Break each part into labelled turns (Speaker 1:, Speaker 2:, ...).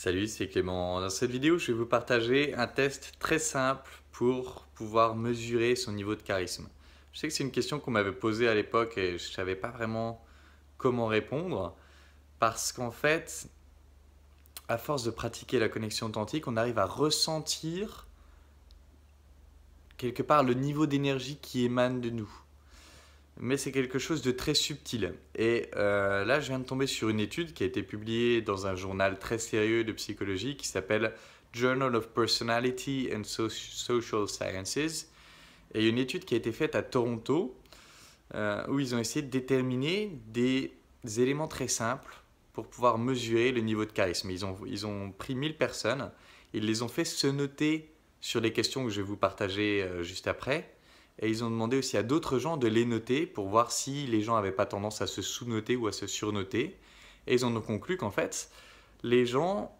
Speaker 1: Salut, c'est Clément. Dans cette vidéo, je vais vous partager un test très simple pour pouvoir mesurer son niveau de charisme. Je sais que c'est une question qu'on m'avait posée à l'époque et je ne savais pas vraiment comment répondre parce qu'en fait, à force de pratiquer la connexion authentique, on arrive à ressentir quelque part le niveau d'énergie qui émane de nous. Mais c'est quelque chose de très subtil. Et là, je viens de tomber sur une étude qui a été publiée dans un journal très sérieux de psychologie qui s'appelle Journal of Personality and Social Sciences. Et une étude qui a été faite à Toronto où ils ont essayé de déterminer des éléments très simples pour pouvoir mesurer le niveau de charisme. Ils ont pris 1000 personnes, ils les ont fait se noter sur les questions que je vais vous partager juste après. Et ils ont demandé aussi à d'autres gens de les noter pour voir si les gens n'avaient pas tendance à se sous-noter ou à se surnoter. Et ils en ont conclu qu'en fait, les gens,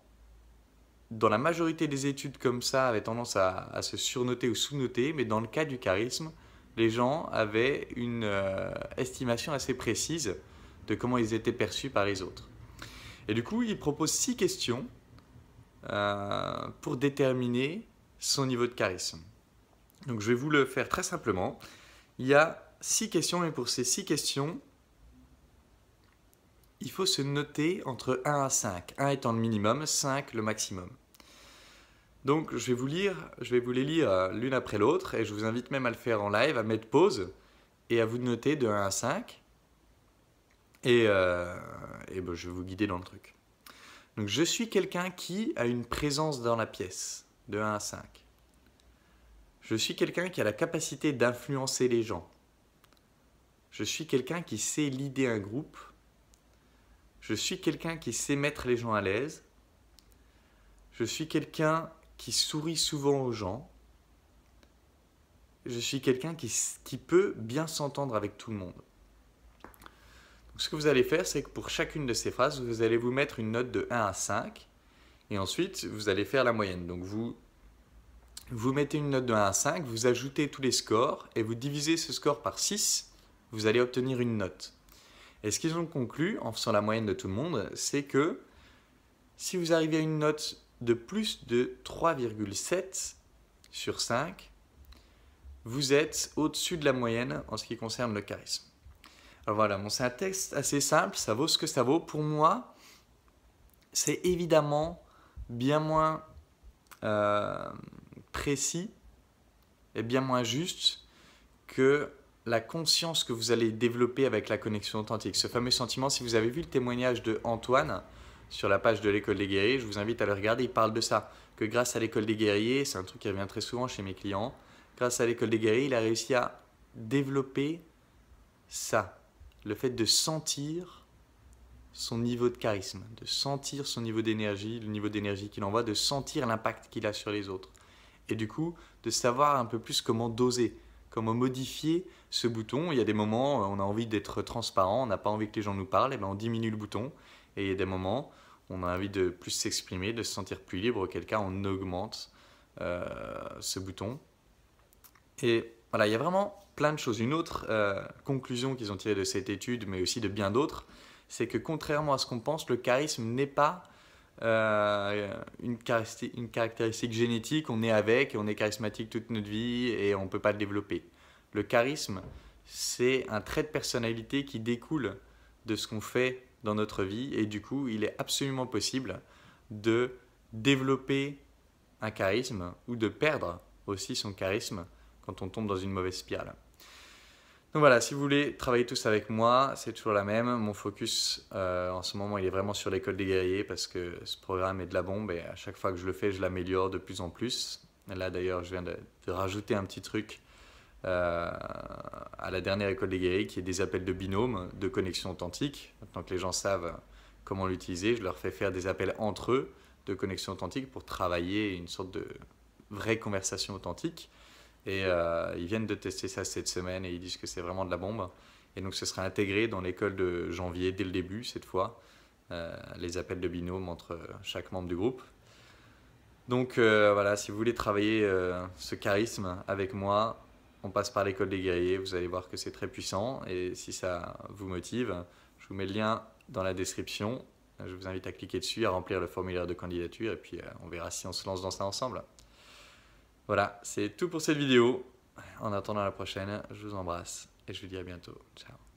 Speaker 1: dans la majorité des études comme ça, avaient tendance à se surnoter ou sous-noter, mais dans le cas du charisme, les gens avaient une estimation assez précise de comment ils étaient perçus par les autres. Et du coup, ils proposent 6 questions pour déterminer son niveau de charisme. Donc je vais vous le faire très simplement. Il y a 6 questions et pour ces 6 questions, il faut se noter entre 1 à 5. 1 étant le minimum, 5 le maximum. Donc je vais vous les lire l'une après l'autre et je vous invite même à le faire en live, à mettre pause et à vous noter de 1 à 5. Et ben, je vais vous guider dans le truc. Donc je suis quelqu'un qui a une présence dans la pièce, de 1 à 5. Je suis quelqu'un qui a la capacité d'influencer les gens. Je suis quelqu'un qui sait leader un groupe. Je suis quelqu'un qui sait mettre les gens à l'aise. Je suis quelqu'un qui sourit souvent aux gens. Je suis quelqu'un qui peut bien s'entendre avec tout le monde. Donc, ce que vous allez faire, c'est que pour chacune de ces phrases, vous allez vous mettre une note de 1 à 5. Et ensuite, vous allez faire la moyenne. Donc vous mettez une note de 1 à 5, vous ajoutez tous les scores et vous divisez ce score par 6, vous allez obtenir une note. Et ce qu'ils ont conclu en faisant la moyenne de tout le monde, c'est que si vous arrivez à une note de plus de 3,7 sur 5, vous êtes au-dessus de la moyenne en ce qui concerne le charisme. Alors voilà, bon, c'est un test assez simple, ça vaut ce que ça vaut. Pour moi, c'est évidemment bien moins précis et bien moins juste que la conscience que vous allez développer avec la connexion authentique. Ce fameux sentiment, si vous avez vu le témoignage de Antoine sur la page de l'École des Guerriers, je vous invite à le regarder, il parle de ça, que grâce à l'École des Guerriers, c'est un truc qui revient très souvent chez mes clients, grâce à l'École des Guerriers, il a réussi à développer ça, le fait de sentir son niveau de charisme, de sentir son niveau d'énergie, le niveau d'énergie qu'il envoie, de sentir l'impact qu'il a sur les autres. Et du coup, de savoir un peu plus comment doser, comment modifier ce bouton. Il y a des moments, on a envie d'être transparent, on n'a pas envie que les gens nous parlent, et bien on diminue le bouton. Et il y a des moments, on a envie de plus s'exprimer, de se sentir plus libre, auquel cas on augmente ce bouton. Et voilà, il y a vraiment plein de choses. Une autre conclusion qu'ils ont tirée de cette étude, mais aussi de bien d'autres, c'est que contrairement à ce qu'on pense, le charisme n'est pas une caractéristique génétique, on est avec, et on est charismatique toute notre vie et on ne peut pas le développer. Le charisme, c'est un trait de personnalité qui découle de ce qu'on fait dans notre vie et du coup, il est absolument possible de développer un charisme ou de perdre aussi son charisme quand on tombe dans une mauvaise spirale. Donc voilà, si vous voulez travailler tous avec moi, c'est toujours la même. Mon focus en ce moment, il est vraiment sur l'École des Guerriers parce que ce programme est de la bombe et à chaque fois que je le fais, je l'améliore de plus en plus. Là d'ailleurs, je viens de rajouter un petit truc à la dernière École des Guerriers qui est des appels de binôme, de connexion authentique. Maintenant que les gens savent comment l'utiliser, je leur fais faire des appels entre eux de connexion authentique pour travailler une sorte de vraie conversation authentique. Et ils viennent de tester ça cette semaine et ils disent que c'est vraiment de la bombe. Et donc ce sera intégré dans l'école de janvier dès le début cette fois, les appels de binôme entre chaque membre du groupe. Donc voilà, si vous voulez travailler ce charisme avec moi, on passe par l'école des guerriers, vous allez voir que c'est très puissant. Et si ça vous motive, je vous mets le lien dans la description Je vous invite à cliquer dessus, à remplir le formulaire de candidature et puis on verra si on se lance dans ça ensemble. Voilà, c'est tout pour cette vidéo. En attendant la prochaine, je vous embrasse et je vous dis à bientôt. Ciao.